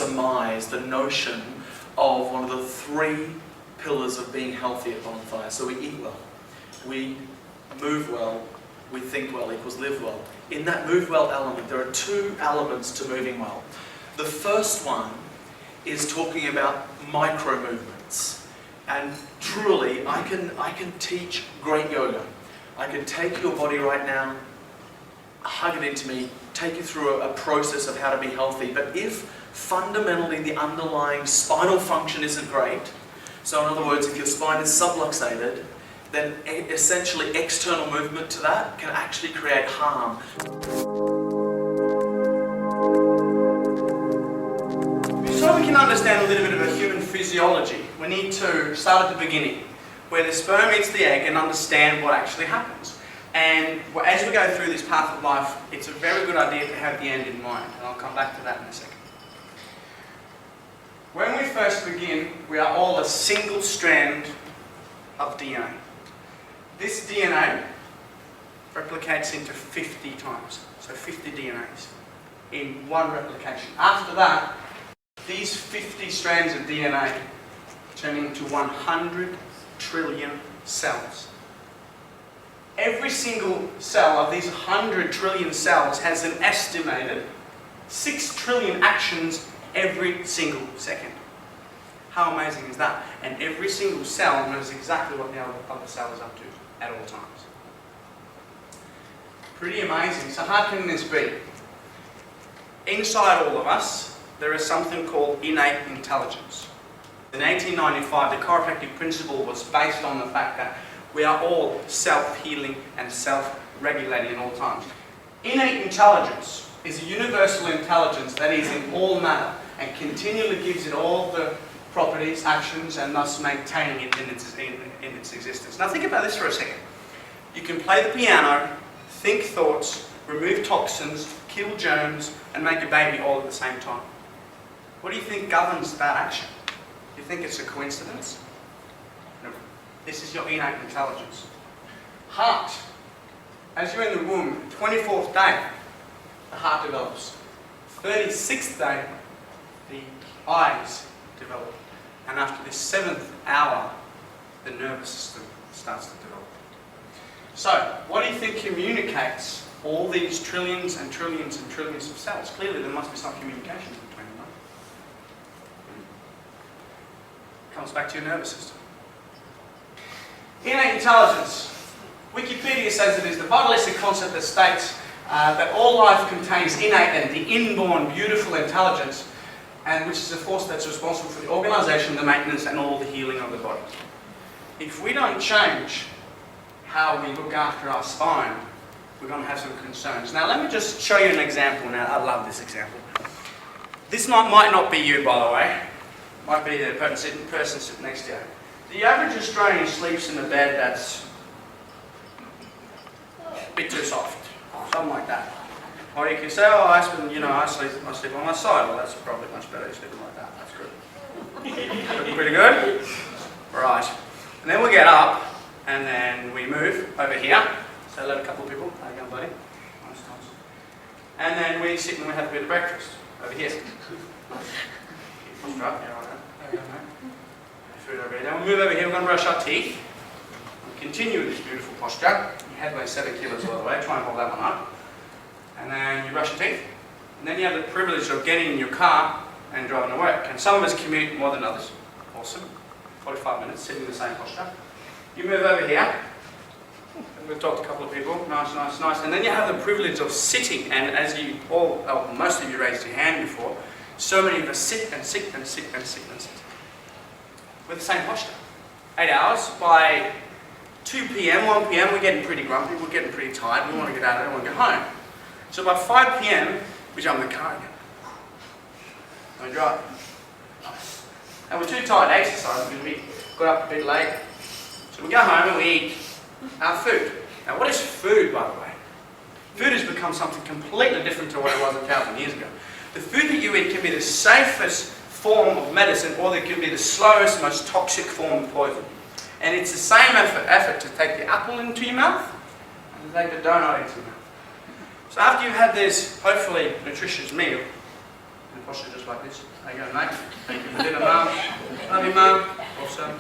surmise the notion of one of the 3 pillars of being healthy at Bonfire. So we eat well, we move well, we think well equals live well. In that move well element, there are 2 elements to moving well. The first one is talking about micro movements. And truly, I can teach great yoga. I can take your body right now, hug it into me, take you through a process of how to be healthy. But if fundamentally the underlying spinal function isn't great, so in other words, if your spine is subluxated, then essentially external movement to that can actually create harm. So we can understand a little bit of a human physiology, we need to start at the beginning, where the sperm meets the egg, and understand what actually happens. And as we go through this path of life, it's a very good idea to have the end in mind, and I'll come back to that in a second. When we first begin, we are all a single strand of DNA. This DNA replicates into 50 times, so 50 DNAs in one replication. After that, these 50 strands of DNA turn into 100 trillion cells. Every single cell of these 100 trillion cells has an estimated 6 trillion actions every single second. How amazing is that? And every single cell knows exactly what the other cell is up to at all times. Pretty amazing. So how can this be? Inside all of us, there is something called innate intelligence. In 1895, the chiropractic principle was based on the fact that we are all self-healing and self-regulating at all times. Innate intelligence is a universal intelligence that is in all matter and continually gives it all the properties, actions, and thus maintaining it in its existence. Now think about this for a second. You can play the piano, think thoughts, remove toxins, kill germs, and make a baby all at the same time. What do you think governs that action? Do you think it's a coincidence? No. This is your innate intelligence. Heart. As you're in the womb, 24th day, the heart develops. 36th day, the eyes develop. And after the 7th hour, the nervous system starts to develop. So, what do you think communicates all these trillions and trillions and trillions of cells? Clearly there must be some communication between them. Comes back to your nervous system. Innate intelligence. Wikipedia says it is the vitalistic concept that states that all life contains innate and the inborn beautiful intelligence, and which is a force that's responsible for the organisation, the maintenance, and all the healing of the body. If we don't change how we look after our spine, we're going to have some concerns. Now let me just show you an example now. I love this example. This might not be you, by the way. Might be the person sitting next to you. The average Australian sleeps in a bed that's a bit too soft, something like that. Or you can say, oh, Espen, you know, I sleep on my side. Well, that's probably much better, sleeping like that. That's good. Pretty good? Right. And then we get up, and then we move over here. So let a couple of people. How you going, buddy? Nice. And then we sit and we have a bit of breakfast over here. Right, yeah, right. There you go, mate. Food over here. Then we move over here, we're going to brush our teeth. We continue with this beautiful posture. Your head weighs 7 kilos all the way. Try and hold that one up. And then you brush your teeth. And then you have the privilege of getting in your car and driving to work. And some of us commute more than others. Awesome. 45 minutes, sitting in the same posture. You move over here. And we've talked to a couple of people. Nice. And then you have the privilege of sitting. And as you all, most of you raised your hand before, so many of us sit and sit and sit and sit and sit. With the same posture. 8 hours. By 2 p.m, 1 p.m, we're getting pretty grumpy, we're getting pretty tired, we want to get out of there, we want to go home. So by 5 p.m, we jump in the car again. And we drive. Nice. And we're too tired to exercise because we got up a bit late. So we go home and we eat our food. Now what is food, by the way? Food has become something completely different to what it was 1,000 years ago. The food that you eat can be the safest form of medicine, or it can be the slowest, most toxic form of poison. And it's the same effort to take the apple into your mouth and to take the donut into your mouth. So after you've had this, hopefully, nutritious meal, in a posture just like this, There you go, mate. Thank you for dinner, Mum. Love you, Mum. Awesome.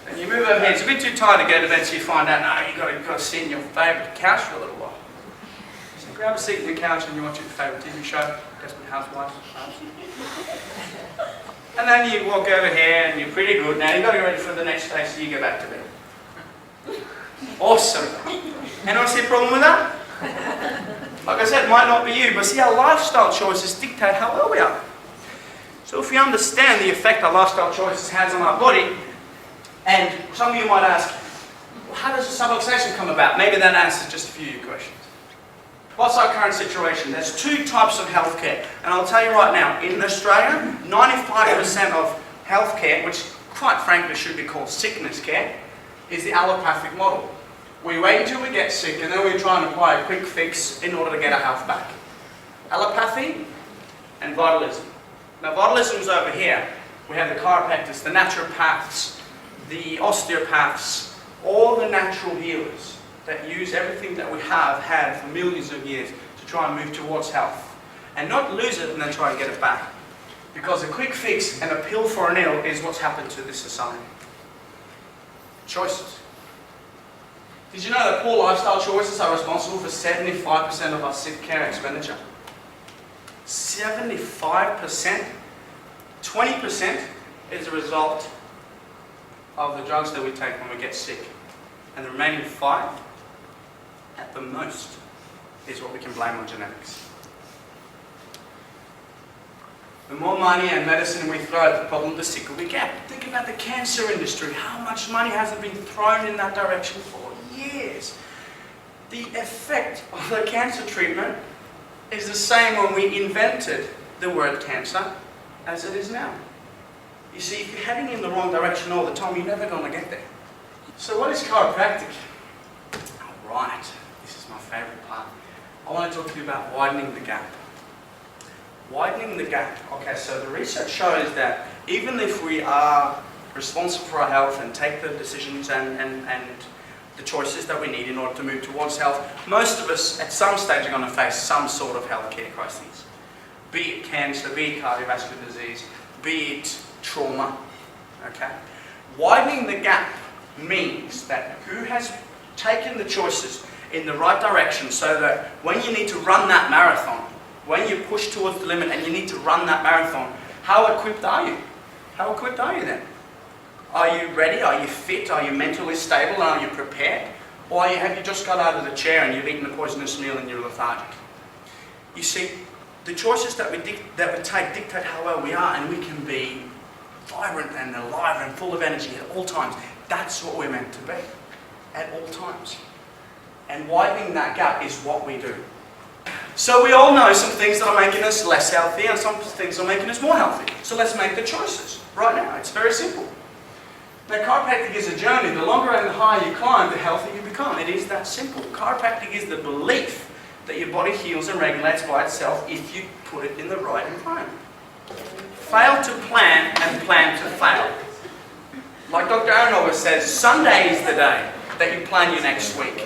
And you move over here. It's a bit too tight to go to bed, so you find out, no, you've got to sit in your favourite couch for a little while. So grab a seat on the couch and you watch your favourite TV show, Espen Hjalmby. And then you walk over here and you're pretty good. Now you've got to get ready for the next day, so you go back to bed. Awesome. Anyone see a problem with that? Like I said, it might not be you, but see, our lifestyle choices dictate how well we are. So if we understand the effect our lifestyle choices has on our body, and some of you might ask, well, how does the subluxation come about? Maybe that answers just a few of your questions. What's our current situation? There's two types of healthcare, and I'll tell you right now, in Australia, 95% of healthcare, which quite frankly should be called sickness care, is the allopathic model. We wait until we get sick and then we try and apply a quick fix in order to get our health back. Allopathy and vitalism. Now vitalism is over here. We have the chiropractors, the naturopaths, the osteopaths, all the natural healers that use everything that we have had for millions of years to try and move towards health. And not lose it and then try and get it back. Because a quick fix and a pill for an ill is what's happened to this society. Choices. Did you know that poor lifestyle choices are responsible for 75% of our sick care expenditure? 75%? 20% is a result of the drugs that we take when we get sick. And the remaining 5%, at the most, is what we can blame on genetics. The more money and medicine we throw at the problem, the sicker we get. Think about the cancer industry. How much money hasn't been thrown in that direction for years? The effect of the cancer treatment is the same when we invented the word cancer as it is now. You see, if you're heading in the wrong direction all the time, you're never going to get there. So what is chiropractic? Alright, this is my favourite part. I want to talk to you about widening the gap. Widening the gap. Okay, so the research shows that even if we are responsible for our health and take the decisions and the choices that we need in order to move towards health, most of us at some stage are going to face some sort of healthcare crises. Be it cancer, be it cardiovascular disease, be it trauma. Okay? Widening the gap means that who has taken the choices in the right direction so that when you need to run that marathon, when you push towards the limit and you need to run that marathon, how equipped are you? How equipped are you then? Are you ready? Are you fit? Are you mentally stable? Are you prepared? Or have you just got out of the chair and you've eaten a poisonous meal and you're lethargic? You see, the choices that we take dictate how well we are, and we can be vibrant and alive and full of energy at all times. That's what we're meant to be, at all times. And widening that gap is what we do. So we all know some things that are making us less healthy and some things are making us more healthy. So let's make the choices right now. It's very simple. Now, chiropractic is a journey. The longer and the higher you climb, the healthier you become. It is that simple. Chiropractic is the belief that your body heals and regulates by itself if you put it in the right environment. Fail to plan and plan to fail. Like Dr. Aaron always says, Sunday is the day that you plan your next week.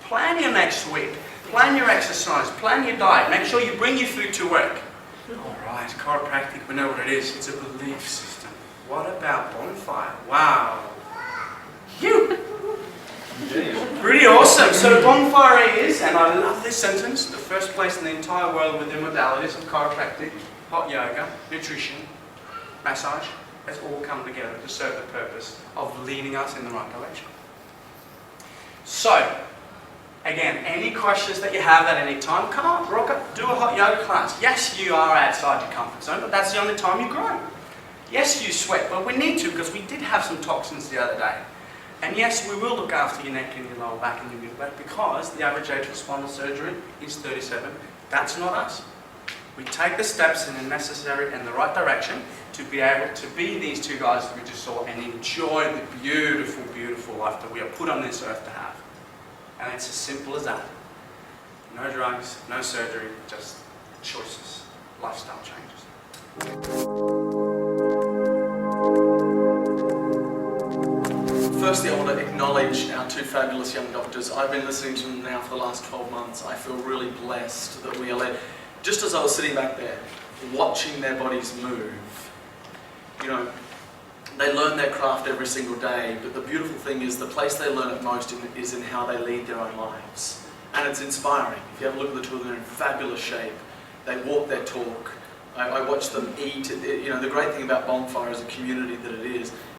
Plan your next week. Plan your exercise. Plan your diet. Make sure you bring your food to work. Alright, chiropractic, we know what it is. It's a belief system. What about Bonfire? Wow. Pretty awesome. So Bonfire is, and I love this sentence, the first place in the entire world with the modalities of chiropractic, hot yoga, nutrition, massage, has all come together to serve the purpose of leading us in the right direction. So, again, any questions that you have at any time, come on, rock up, do a hot yoga class. Yes, you are outside your comfort zone, but that's the only time you grow. Yes, you sweat, but we need to because we did have some toxins the other day. And yes, we will look after your neck and your lower back and your middle back because the average age for spinal surgery is 37. That's not us. We take the steps in the necessary and the right direction to be able to be these two guys that we just saw and enjoy the beautiful, beautiful life that we are put on this earth to have. And it's as simple as that. No drugs, no surgery, just choices, lifestyle changes. Firstly, I want to acknowledge our two fabulous young doctors. I've been listening to them now for the last 12 months. I feel really blessed that we are led. Just as I was sitting back there, watching their bodies move. You know, they learn their craft every single day, but the beautiful thing is the place they learn it most is in how they lead their own lives. And it's inspiring. If you have a look at the two of them, they're in fabulous shape. They walk their talk. I watch them eat. You know, the great thing about Bonfire as a community that it is